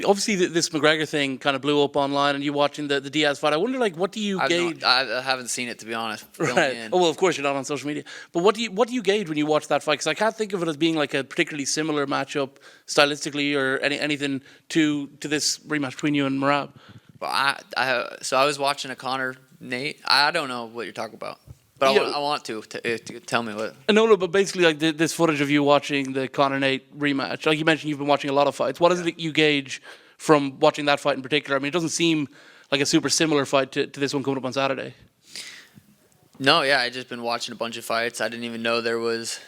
Obviously, this McGregor thing kind of blew up online, and you watching the Diaz fight. I wonder, like, what do you gauge? I haven't seen it, to be honest. Right. Oh, well, of course you're not on social media. But what do you gauge when you watch that fight? Because I can't think of it as being like a particularly similar matchup stylistically or anything to this rematch between you and Merab. Well, so I was watching a Conor Nate. I don't know what you're talking about. But I want to tell me what. No, but basically, like this footage of you watching the Conor Nate rematch, like you mentioned, you've been watching a lot of fights. What is it that you gauge from watching that fight in particular? I mean, it doesn't seem like a super similar fight to this one coming up on Saturday. No, yeah, I just been watching a bunch of fights. I didn't even know there was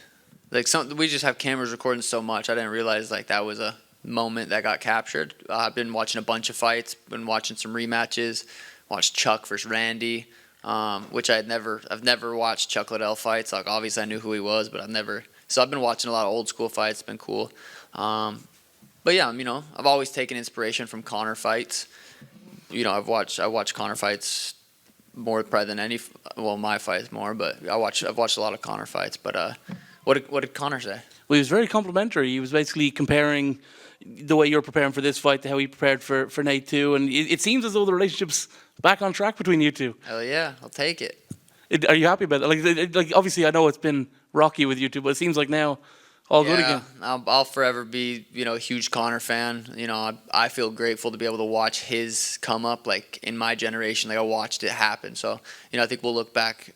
like something. We just have cameras recording so much. I didn't realize like that was a moment that got captured. I've been watching a bunch of fights. Been watching some rematches. Watched Chuck versus Randy. Which I've never watched Chuck Liddell fights. Like obviously I knew who he was, but so I've been watching a lot of old school fights. It's been cool. But yeah, I've always taken inspiration from Conor fights. I watch Conor fights more probably than my fights more, but I've watched a lot of Conor fights. But what did Conor say? Well, he was very complimentary. He was basically comparing the way you're preparing for this fight to how he prepared for Nate too, and it seems as though the relationship's back on track between you two. Hell yeah, I'll take it. Are you happy about that? Like obviously, I know it's been rocky with you two, but it seems like now all good again. I'll forever be a huge Conor fan. I feel grateful to be able to watch his come up like in my generation. Like I watched it happen. So I think we'll look back.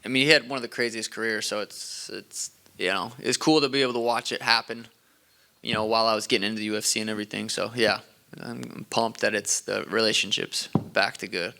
I mean, he had one of the craziest careers. So it's cool to be able to watch it happen. While I was getting into the UFC and everything. So yeah, I'm pumped that the relationship's back to good.